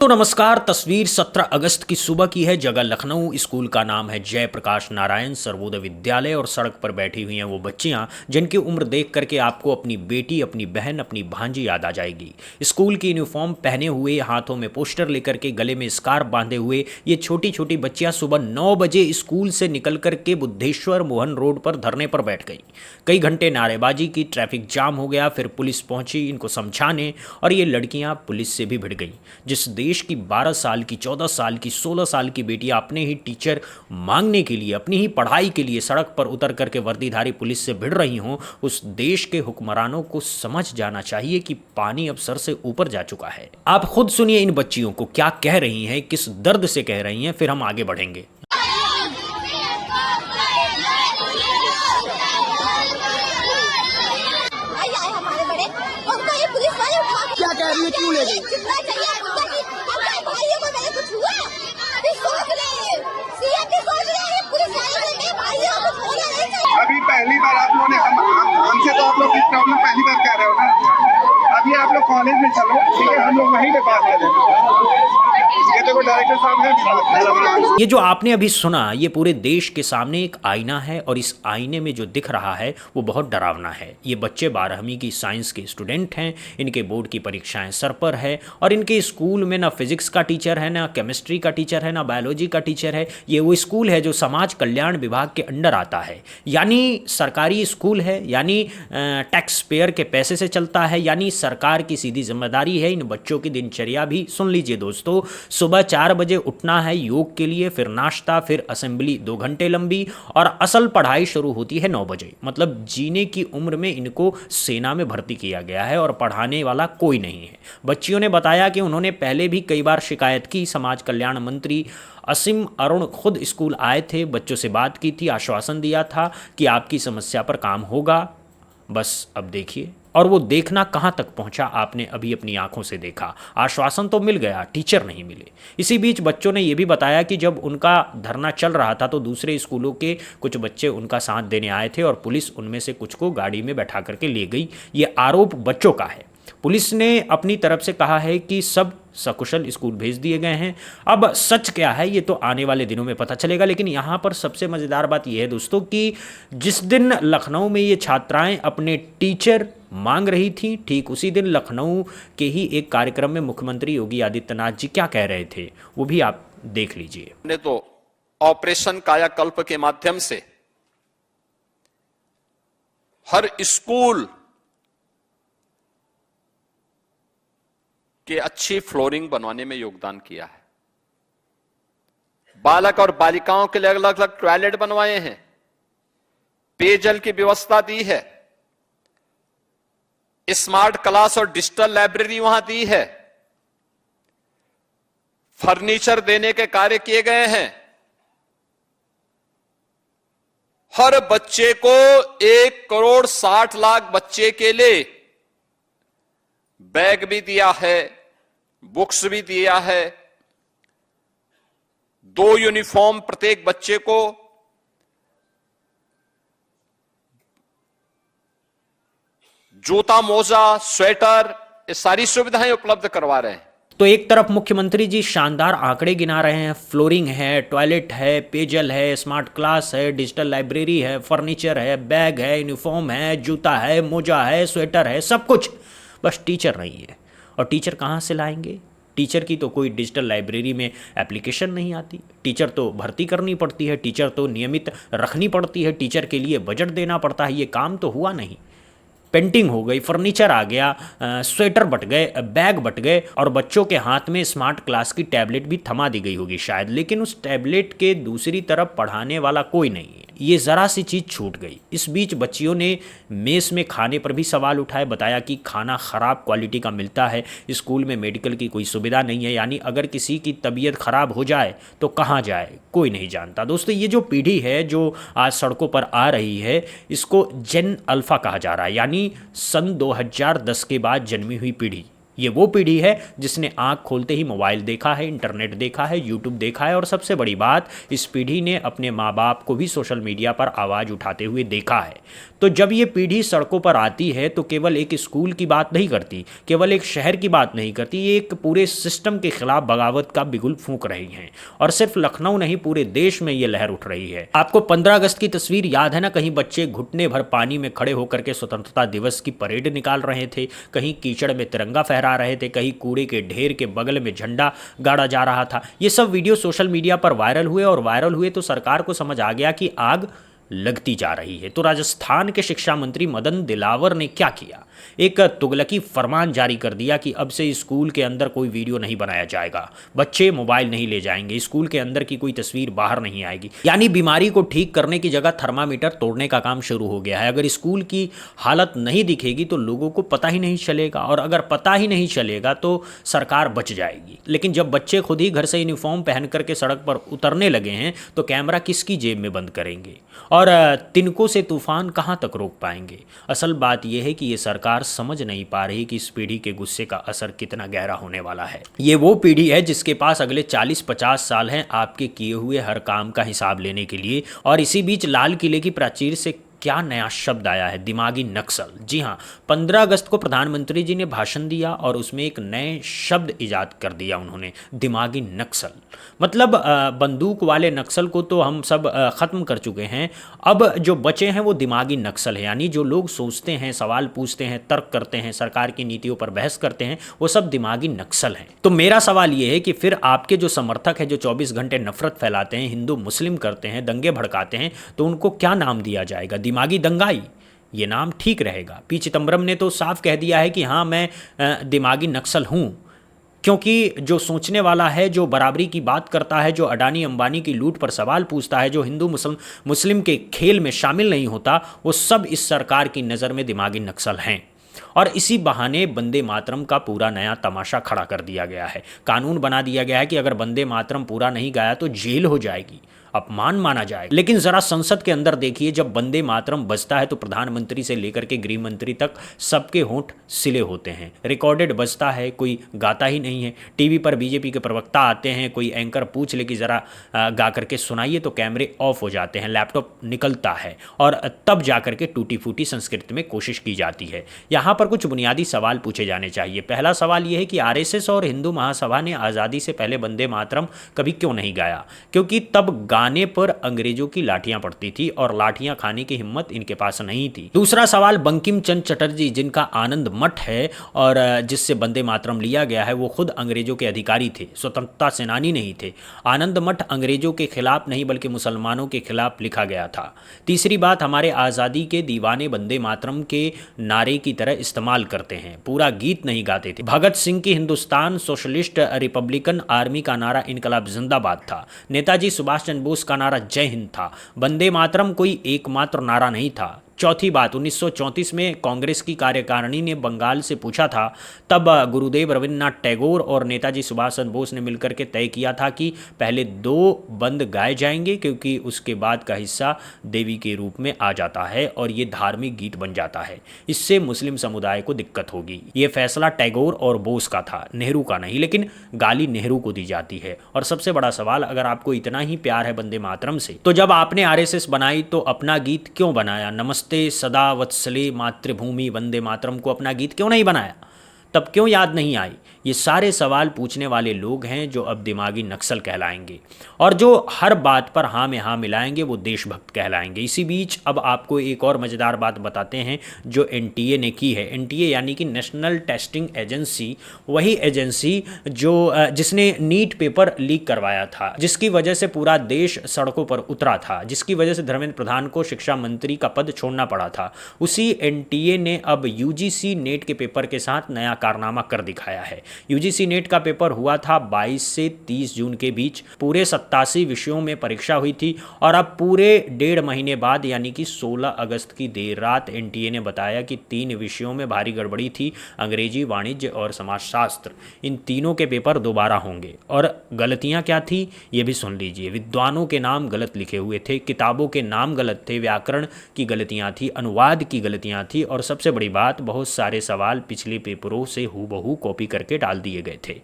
तो नमस्कार। तस्वीर 17 अगस्त की सुबह की है। जगह लखनऊ। स्कूल का नाम है जयप्रकाश नारायण सर्वोदय विद्यालय और सड़क पर बैठी हुई हैं वो बच्चियां जिनकी उम्र देख करके आपको अपनी बेटी, अपनी बहन, अपनी भांजी याद आ जाएगी। स्कूल की यूनिफॉर्म पहने हुए, हाथों में पोस्टर लेकर के, गले में स्कार्फ बांधे हुए ये छोटी छोटी बच्चियां सुबह 9 बजे स्कूल से निकल करके बुद्धेश्वर मोहन रोड पर धरने पर बैठ गई। कई घंटे नारेबाजी की, ट्रैफिक जाम हो गया, फिर पुलिस पहुंची इनको समझाने और ये लड़कियां पुलिस से भी भिड़ गई। जिस देश की 12 साल की, 14 साल की, 16 साल की बेटियां अपने ही टीचर मांगने के लिए, अपनी ही पढ़ाई के लिए सड़क पर उतर करके वर्दीधारी पुलिस से भिड़ रही हों, उस देश के हुक्मरानों को समझ जाना चाहिए कि पानी अब सर से ऊपर जा चुका है। आप खुद सुनिए इन बच्चियों को क्या कह रही हैं, किस दर्द से कह रही हैं, फिर हम आगे बढ़ेंगे। क्या कह रही है, क्यों ले गई? अभी पहली बार आप लोगों ने हमसे तो आप लोग इस प्रॉब्लम पहली बार कह रहे हो ना। अभी आप लोग कॉलेज में चलो, ठीक है, हम लोग वहीं पे बात करें। ये देखो डायरेक्टर साहब है। ये जो आपने अभी सुना, ये पूरे देश के सामने एक आईना है और इस आईने में जो दिख रहा है वो बहुत डरावना है। ये बच्चे 12वीं की साइंस के स्टूडेंट हैं, इनके बोर्ड की परीक्षाएं सर पर है और इनके स्कूल में ना फिजिक्स का टीचर है, ना केमिस्ट्री का टीचर है, ना बायोलॉजी का टीचर है। ये वो स्कूल है जो समाज कल्याण विभाग के अंडर आता है, यानी सरकारी स्कूल है, यानी टैक्स पेयर के पैसे से चलता है, यानी सरकार की सीधी जिम्मेदारी है। इन बच्चों की दिनचर्या भी सुन लीजिए दोस्तों। सुबह 4 बजे उठना है योग के लिए, फिर नाश्ता, फिर असेंबली 2 घंटे लंबी और असल पढ़ाई शुरू होती है 9 बजे। मतलब जीने की उम्र में इनको सेना में भर्ती किया गया है और पढ़ाने वाला कोई नहीं है। बच्चियों ने बताया कि उन्होंने पहले भी कई बार शिकायत की। समाज कल्याण मंत्री असीम अरुण खुद स्कूल आए थे, बच्चों से बात की थी, आश्वासन दिया था कि आपकी समस्या पर काम होगा। बस अब देखिए, और वो देखना कहाँ तक पहुँचा आपने अभी अपनी आंखों से देखा। आश्वासन तो मिल गया, टीचर नहीं मिले। इसी बीच बच्चों ने ये भी बताया कि जब उनका धरना चल रहा था तो दूसरे स्कूलों के कुछ बच्चे उनका साथ देने आए थे और पुलिस उनमें से कुछ को गाड़ी में बैठा करके ले गई। ये आरोप बच्चों का है। पुलिस ने अपनी तरफ से कहा है कि सब सकुशल स्कूल भेज दिए गए हैं। अब सच क्या है ये तो आने वाले दिनों में पता चलेगा। लेकिन यहाँ पर सबसे मज़ेदार बात यह है दोस्तों कि जिस दिन लखनऊ में ये छात्राएं अपने टीचर मांग रही थी, ठीक उसी दिन लखनऊ के ही एक कार्यक्रम में मुख्यमंत्री योगी आदित्यनाथ जी क्या कह रहे थे वो भी आप देख लीजिए। ने तो ऑपरेशन कायाकल्प के माध्यम से हर स्कूल के अच्छी फ्लोरिंग बनवाने में योगदान किया है। बालक और बालिकाओं के लिए अलग अलग टॉयलेट बनवाए हैं, पेयजल की व्यवस्था दी है, स्मार्ट क्लास और डिजिटल लाइब्रेरी वहां दी है, फर्नीचर देने के कार्य किए गए हैं। हर बच्चे को 1,60,00,000 बच्चे के लिए बैग भी दिया है, बुक्स भी दिया है, 2 यूनिफॉर्म प्रत्येक बच्चे को, जूता, मोजा, स्वेटर, ये सारी सुविधाएं उपलब्ध करवा रहे हैं। तो एक तरफ मुख्यमंत्री जी शानदार आंकड़े गिना रहे हैं, फ्लोरिंग है, टॉयलेट है, पेयजल है, स्मार्ट क्लास है, डिजिटल लाइब्रेरी है, फर्नीचर है, बैग है, यूनिफॉर्म है, जूता है, मोजा है, स्वेटर है, सब कुछ। बस टीचर नहीं है। और टीचर कहाँ से लाएंगे? टीचर की तो कोई डिजिटल लाइब्रेरी में एप्लीकेशन नहीं आती। टीचर तो भर्ती करनी पड़ती है, टीचर तो नियमित रखनी पड़ती है, टीचर के लिए बजट देना पड़ता है। ये काम तो हुआ नहीं। पेंटिंग हो गई, फर्नीचर आ गया, स्वेटर बट गए, बैग बट गए और बच्चों के हाथ में स्मार्ट क्लास की टैबलेट भी थमा दी गई होगी शायद, लेकिन उस टैबलेट के दूसरी तरफ पढ़ाने वाला कोई नहीं है। ये ज़रा सी चीज़ छूट गई। इस बीच बच्चियों ने मेस में खाने पर भी सवाल उठाए, बताया कि खाना ख़राब क्वालिटी का मिलता है, स्कूल में मेडिकल की कोई सुविधा नहीं है, यानी अगर किसी की तबीयत ख़राब हो जाए तो कहाँ जाए कोई नहीं जानता। दोस्तों, ये जो पीढ़ी है जो आज सड़कों पर आ रही है, इसको जेन अल्फ़ा कहा जा रहा है, यानी सन 2010 के बाद जन्मी हुई पीढ़ी। ये वो पीढ़ी है जिसने आंख खोलते ही मोबाइल देखा है, इंटरनेट देखा है, यूट्यूब देखा है और सबसे बड़ी बात, इस पीढ़ी ने अपने माँ बाप को भी सोशल मीडिया पर आवाज़ उठाते हुए देखा है। तो जब ये पीढ़ी सड़कों पर आती है तो केवल एक स्कूल की बात नहीं करती, केवल एक शहर की बात नहीं करती, ये एक पूरे सिस्टम के खिलाफ बगावत का बिगुल फूंक रही हैं। और सिर्फ लखनऊ नहीं, पूरे देश में ये लहर उठ रही है। आपको 15 अगस्त की तस्वीर याद है ना? कहीं बच्चे घुटने भर पानी में खड़े होकर के स्वतंत्रता दिवस की परेड निकाल रहे थे, कहीं कीचड़ में तिरंगा फहरा रहे थे, कहीं कूड़े के ढेर के बगल में झंडा गाड़ा जा रहा था। ये सब वीडियो सोशल मीडिया पर वायरल हुए और वायरल हुए तो सरकार को समझ आ गया कि आग लगती जा रही है। तो राजस्थान के शिक्षा मंत्री मदन दिलावर ने क्या किया? एक तुगलकी फरमान जारी कर दिया कि अब से स्कूल के अंदर कोई वीडियो नहीं बनाया जाएगा, बच्चे मोबाइल नहीं ले जाएंगे, स्कूल के अंदर की कोई तस्वीर बाहर नहीं आएगी। यानी बीमारी को ठीक करने की जगह थर्मामीटर तोड़ने का काम शुरू हो गया है। अगर स्कूल की हालत नहीं दिखेगी तो लोगों को पता ही नहीं चलेगा, और अगर पता ही नहीं चलेगा तो सरकार बच जाएगी। लेकिन जब बच्चे खुद ही घर से यूनिफॉर्म पहन करके सड़क पर उतरने लगे हैं तो कैमरा किसकी जेब में बंद करेंगे और तिनकों से तूफान कहाँ तक रोक पाएंगे? असल बात यह है कि ये सरकार समझ नहीं पा रही कि इस पीढ़ी के गुस्से का असर कितना गहरा होने वाला है। ये वो पीढ़ी है जिसके पास अगले 40-50 साल हैं आपके किए हुए हर काम का हिसाब लेने के लिए। और इसी बीच लाल किले की प्राचीर से क्या नया शब्द आया है? दिमागी नक्सल। जी हाँ, 15 अगस्त को प्रधानमंत्री जी ने भाषण दिया और उसमें एक नए शब्द इजाद कर दिया उन्होंने, दिमागी नक्सल। मतलब बंदूक वाले नक्सल को तो हम सब ख़त्म कर चुके हैं, अब जो बचे हैं वो दिमागी नक्सल है। यानी जो लोग सोचते हैं, सवाल पूछते हैं, तर्क करते हैं, सरकार की नीतियों पर बहस करते हैं, वो सब दिमागी नक्सल हैं। तो मेरा सवाल ये है कि फिर आपके जो समर्थक हैं, जो 24 घंटे नफरत फैलाते हैं, हिंदू मुस्लिम करते हैं, दंगे भड़काते हैं, तो उनको क्या नाम दिया जाएगा? दिमागी दंगाई, ये नाम ठीक रहेगा। पी चिदम्बरम ने तो साफ कह दिया है कि हाँ, मैं दिमागी नक्सल हूँ, क्योंकि जो सोचने वाला है, जो बराबरी की बात करता है, जो अडानी अंबानी की लूट पर सवाल पूछता है, जो हिंदू मुस्लिम के खेल में शामिल नहीं होता, वो सब इस सरकार की नज़र में दिमागी नक्सल हैं। और इसी बहाने वंदे मातरम का पूरा नया तमाशा खड़ा कर दिया गया है। कानून बना दिया गया है कि अगर वंदे मातरम पूरा नहीं गाया तो जेल हो जाएगी, अपमान माना जाएगा। लेकिन जरा संसद के अंदर देखिए, जब वंदे मातरम बजता है तो प्रधानमंत्री से लेकर के गृह मंत्री तक सबके होंठ सिले होते हैं। रिकॉर्डेड बजता है, कोई गाता ही नहीं है। टीवी पर बीजेपी के प्रवक्ता आते हैं, कोई एंकर पूछ ले कि जरा गा करके सुनाइए, तो कैमरे ऑफ हो जाते हैं, लैपटॉप निकलता है और तब जा करके टूटी फूटी संस्कृति में कोशिश की जाती है। यहाँ पर कुछ बुनियादी सवाल पूछे जाने चाहिए। पहला सवाल यह है कि आरएसएस और हिंदू महासभा ने आज़ादी से पहले वंदे मातरम कभी क्यों नहीं गाया? क्योंकि तब गाने पर अंग्रेजों की लाठियां पड़ती थी और लाठियां खाने की हिम्मत इनके पास नहीं थी। दूसरा सवाल, बंकिम चंद्र चटर्जी, जिनका आनंद मठ है और जिससे वंदे मातरम लिया गया है, वो खुद अंग्रेजों के अधिकारी थे, स्वतंत्रता सेनानी नहीं थे। आनंद मठ अंग्रेजों के खिलाफ नहीं बल्कि मुसलमानों के खिलाफ लिखा गया था। तीसरी बात, हमारे आज़ादी के दीवाने वंदे मातरम के नारे की तरह इस्तेमाल करते हैं, पूरा गीत नहीं गाते थे। भगत सिंह की हिंदुस्तान सोशलिस्ट रिपब्लिकन आर्मी का नारा इनकलाब जिंदाबाद था। नेताजी सुभाष चंद्र बोस का नारा जय हिंद था। वंदे मातरम कोई एकमात्र नारा नहीं था। चौथी बात, 1934 में कांग्रेस की कार्यकारिणी ने बंगाल से पूछा था, तब गुरुदेव रविन्द्रनाथ टैगोर और नेताजी सुभाष चंद्र बोस ने मिलकर के तय किया था कि पहले 2 बंद गाए जाएंगे, क्योंकि उसके बाद का हिस्सा देवी के रूप में आ जाता है और ये धार्मिक गीत बन जाता है, इससे मुस्लिम समुदाय को दिक्कत होगी। ये फैसला टैगोर और बोस का था, नेहरू का नहीं, लेकिन गाली नेहरू को दी जाती है। और सबसे बड़ा सवाल, अगर आपको इतना ही प्यार है वंदे मातरम से, तो जब आपने आरएसएस बनाई तो अपना गीत क्यों बनाया? नमस्ते सदा वत्सले मातृभूमि वंदे मातरम को अपना गीत क्यों नहीं बनाया? तब क्यों याद नहीं आई? ये सारे सवाल पूछने वाले लोग हैं जो अब दिमागी नक्सल कहलाएंगे, और जो हर बात पर हाँ में हाँ मिलाएंगे वो देशभक्त कहलाएंगे। इसी बीच अब आपको एक और मज़ेदार बात बताते हैं जो एनटीए ने की है। एनटीए यानी कि नेशनल टेस्टिंग एजेंसी, वही एजेंसी जिसने नीट पेपर लीक करवाया था, जिसकी वजह से पूरा देश सड़कों पर उतरा था, जिसकी वजह से धर्मेंद्र प्रधान को शिक्षा मंत्री का पद छोड़ना पड़ा था। उसी एनटीए ने अब यूजीसी नेट के पेपर के साथ नया कारनामा कर दिखाया है। यूजीसी नेट का पेपर हुआ था 22 से 30 जून के बीच। पूरे 87 विषयों में परीक्षा हुई थी और अब पूरे 1.5 महीने बाद यानी कि 16 अगस्त की देर रात एनटीए ने बताया कि 3 विषयों में भारी गड़बड़ी थी, अंग्रेजी, वाणिज्य और समाजशास्त्र। इन तीनों के पेपर दोबारा होंगे। और गलतियां क्या थी ये भी सुन लीजिए। विद्वानों के नाम गलत लिखे हुए थे, किताबों के नाम गलत थे, व्याकरण की गलतियां थी, अनुवाद की गलतियां थी और सबसे बड़ी बात, बहुत सारे सवाल पिछले पेपरों से हूबहू कॉपी करके डाल दिए गए थे।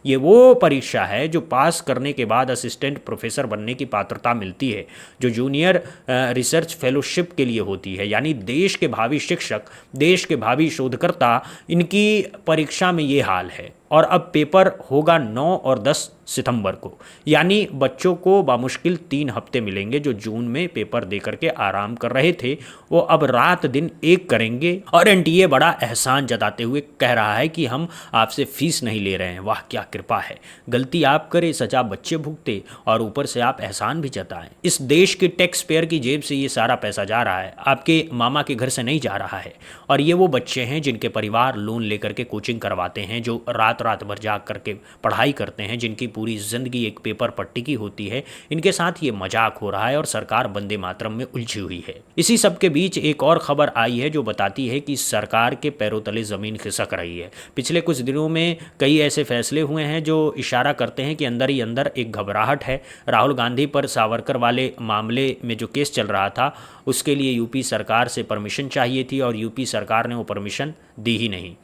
ये वो परीक्षा है जो पास करने के बाद असिस्टेंट प्रोफेसर बनने की पात्रता मिलती है, जो जूनियर रिसर्च फेलोशिप के लिए होती है। यानी देश के भावी शिक्षक, देश के भावी शोधकर्ता, इनकी परीक्षा में ये हाल है। और अब पेपर होगा 9 और 10 सितंबर को, यानी बच्चों को बामुश्किल 3 हफ्ते मिलेंगे। जो जून में पेपर दे करके आराम कर रहे थे वो अब रात दिन एक करेंगे। और एनटीए बड़ा एहसान जताते हुए कह रहा है कि हम आपसे फीस नहीं ले रहे हैं। वाह क्या कृपा है, गलती आप करें, सजा बच्चे भुगते और ऊपर से आप एहसान भी जताएं। इस देश के टैक्स पेयर की जेब से ये सारा पैसा जा रहा है, आपके मामा के घर से नहीं जा रहा है। और ये वो बच्चे हैं जिनके परिवार लोन लेकर के कोचिंग करवाते हैं, जो रात भर जाग करके पढ़ाई करते हैं, जिनकी पूरी जिंदगी एक पेपर पट्टी की होती है। इनके साथ ये मजाक हो रहा है और सरकार वंदे मातरम में उलझी हुई है। इसी सब के बीच एक और खबर आई है जो बताती है कि सरकार के पैरों तले जमीन खिसक रही है। पिछले कुछ दिनों में कई ऐसे फैसले हुए हैं जो इशारा करते हैं कि अंदर ही अंदर एक घबराहट है। राहुल गांधी पर सावरकर वाले मामले में जो केस चल रहा था उसके लिए यूपी सरकार से परमिशन चाहिए थी और यूपी सरकार ने वो परमिशन दी ही नहीं।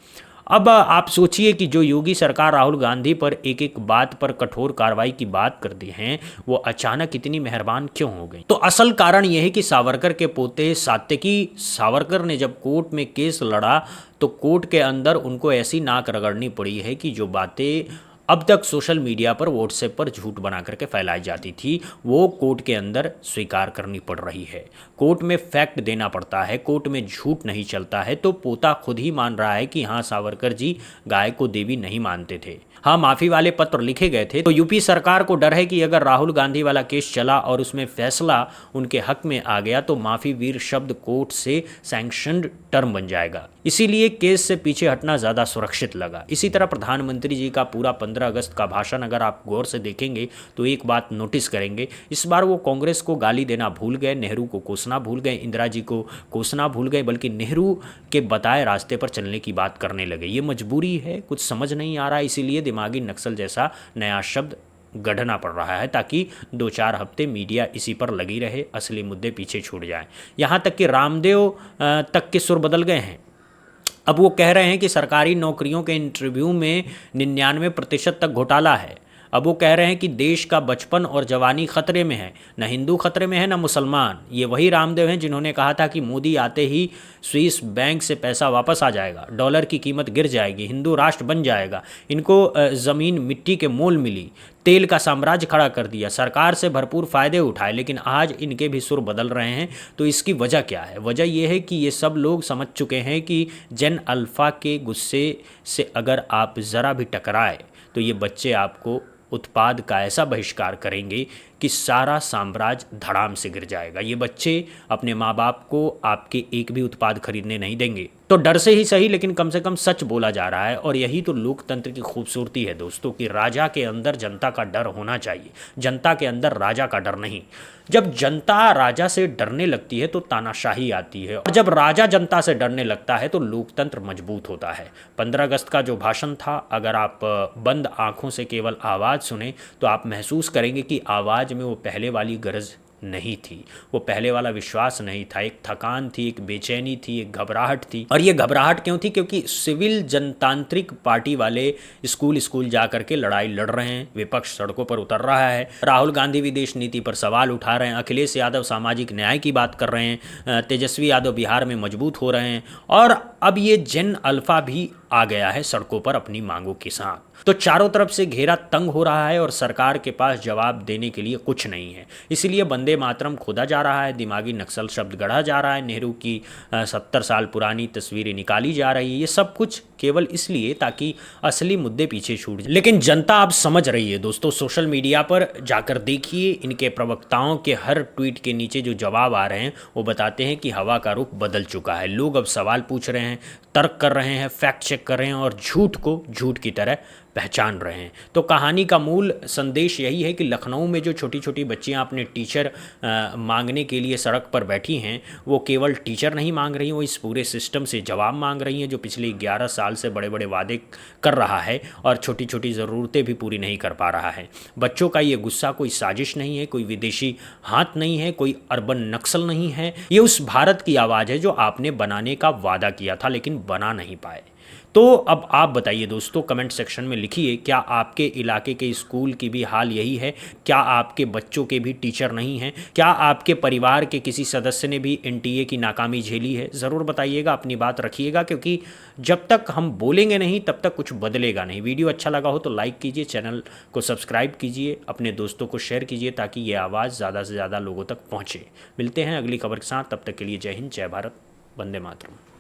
अब आप सोचिए कि जो योगी सरकार राहुल गांधी पर एक एक बात पर कठोर कार्रवाई की बात करती हैं, वो अचानक इतनी मेहरबान क्यों हो गई? तो असल कारण यह है कि सावरकर के पोते सात्यकी सावरकर ने जब कोर्ट में केस लड़ा तो कोर्ट के अंदर उनको ऐसी नाक रगड़नी पड़ी है कि जो बातें अब तक सोशल मीडिया पर व्हाट्सएप पर झूठ बना करके फैलाई जाती थी वो कोर्ट के अंदर स्वीकार करनी पड़ रही है। कोर्ट में फैक्ट देना पड़ता है, कोर्ट में झूठ नहीं चलता है। तो पोता खुद ही मान रहा है कि हाँ सावरकर जी गाय को देवी नहीं मानते थे। हाँ माफ़ी वाले पत्र लिखे गए थे। तो यूपी सरकार को डर है कि अगर राहुल गांधी वाला केस चला और उसमें फैसला उनके हक में आ गया तो माफ़ी वीर शब्द कोर्ट से सैंक्शनड टर्म बन जाएगा। इसीलिए केस से पीछे हटना ज़्यादा सुरक्षित लगा। इसी तरह प्रधानमंत्री जी का पूरा 15 अगस्त का भाषण अगर आप गौर से देखेंगे तो एक बात नोटिस करेंगे, इस बार वो कांग्रेस को गाली देना भूल गए, नेहरू को कोसना भूल गए, इंदिरा जी को कोसना भूल गए, बल्कि नेहरू के बताए रास्ते पर चलने की बात करने लगे। ये मजबूरी है, कुछ समझ नहीं आ रहा, इसीलिए दिमागी नक्सल जैसा नया शब्द गढ़ना पड़ रहा है ताकि 2-4 हफ्ते मीडिया इसी पर लगी रहे, असली मुद्दे पीछे छूट जाएं। यहाँ तक कि रामदेव तक के सुर बदल गए हैं। अब वो कह रहे हैं कि सरकारी नौकरियों के इंटरव्यू में 99% तक घोटाला है। अब वो कह रहे हैं कि देश का बचपन और जवानी खतरे में है, न हिंदू खतरे में है न मुसलमान। ये वही रामदेव हैं जिन्होंने कहा था कि मोदी आते ही स्विस बैंक से पैसा वापस आ जाएगा, डॉलर की कीमत गिर जाएगी, हिंदू राष्ट्र बन जाएगा। इनको ज़मीन मिट्टी के मोल मिली, तेल का साम्राज्य खड़ा कर दिया, सरकार से भरपूर फ़ायदे उठाए, लेकिन आज इनके भी सुर बदल रहे हैं। तो इसकी वजह क्या है? वजह यह है कि ये सब लोग समझ चुके हैं कि जेन अल्फ़ा के गुस्से से अगर आप ज़रा भी टकराए तो ये बच्चे आपको उत्पाद का ऐसा बहिष्कार करेंगे कि सारा साम्राज्य धड़ाम से गिर जाएगा। ये बच्चे अपने माँ बाप को आपके एक भी उत्पाद खरीदने नहीं देंगे। तो डर से ही सही लेकिन कम से कम सच बोला जा रहा है। और यही तो लोकतंत्र की खूबसूरती है दोस्तों, कि राजा के अंदर जनता का डर होना चाहिए, जनता के अंदर राजा का डर नहीं। जब जनता राजा से डरने लगती है तो तानाशाही आती है, और जब राजा जनता से डरने लगता है तो लोकतंत्र मजबूत होता है। 15 अगस्त का जो भाषण था, अगर आप बंद आंखों से केवल आवाज़ सुने तो आप महसूस करेंगे कि आवाज़ में वो पहले वाली गरज नहीं थी, वो पहले वाला विश्वास नहीं था। एक थकान थी, एक बेचैनी थी, एक घबराहट थी। और ये घबराहट क्यों थी? क्योंकि सिविल जनतांत्रिक पार्टी वाले स्कूल स्कूल जा करके लड़ाई लड़ रहे हैं, विपक्ष सड़कों पर उतर रहा है, राहुल गांधी विदेश नीति पर सवाल उठा रहे हैं, अखिलेश यादव सामाजिक न्याय की बात कर रहे हैं, तेजस्वी यादव बिहार में मजबूत हो रहे हैं, और अब ये जेन अल्फा भी आ गया है सड़कों पर अपनी मांगों के साथ। तो चारों तरफ से घेरा तंग हो रहा है और सरकार के पास जवाब देने के लिए कुछ नहीं है। इसलिए वंदे मातरम खोदा जा रहा है, दिमागी नक्सल शब्द गढ़ा जा रहा है, नेहरू की 70 साल पुरानी तस्वीरें निकाली जा रही है। ये सब कुछ केवल इसलिए ताकि असली मुद्दे पीछे छूट जाए। लेकिन जनता अब समझ रही है दोस्तों। सोशल मीडिया पर जाकर देखिए, इनके प्रवक्ताओं के हर ट्वीट के नीचे जो जवाब आ रहे हैं वो बताते हैं कि हवा का रुख बदल चुका है। लोग अब सवाल पूछ रहे हैं, तर्क कर रहे हैं, फैक्ट चेक चेक कर रहे हैं और झूठ को झूठ की तरह पहचान रहे हैं। तो कहानी का मूल संदेश यही है कि लखनऊ में जो छोटी छोटी बच्चियां अपने टीचर मांगने के लिए सड़क पर बैठी हैं, वो केवल टीचर नहीं मांग रही, वो इस पूरे सिस्टम से जवाब मांग रही हैं जो पिछले 11 साल से बड़े बड़े वादे कर रहा है और छोटी छोटी ज़रूरतें भी पूरी नहीं कर पा रहा है। बच्चों का ये गुस्सा कोई साजिश नहीं है, कोई विदेशी हाथ नहीं है, कोई अर्बन नक्सल नहीं है, ये उस भारत की आवाज़ है जो आपने बनाने का वादा किया था लेकिन बना नहीं पाए। तो अब आप बताइए दोस्तों, कमेंट सेक्शन में लिखिए, क्या आपके इलाके के स्कूल की भी हाल यही है? क्या आपके बच्चों के भी टीचर नहीं हैं? क्या आपके परिवार के किसी सदस्य ने भी एनटीए की नाकामी झेली है? ज़रूर बताइएगा, अपनी बात रखिएगा, क्योंकि जब तक हम बोलेंगे नहीं तब तक कुछ बदलेगा नहीं। वीडियो अच्छा लगा हो तो लाइक कीजिए, चैनल को सब्सक्राइब कीजिए, अपने दोस्तों को शेयर कीजिए ताकि ये आवाज़ ज़्यादा से ज़्यादा लोगों तक पहुँचे। मिलते हैं अगली खबर के साथ, तब तक के लिए जय हिंद, जय भारत, वंदे मातरम।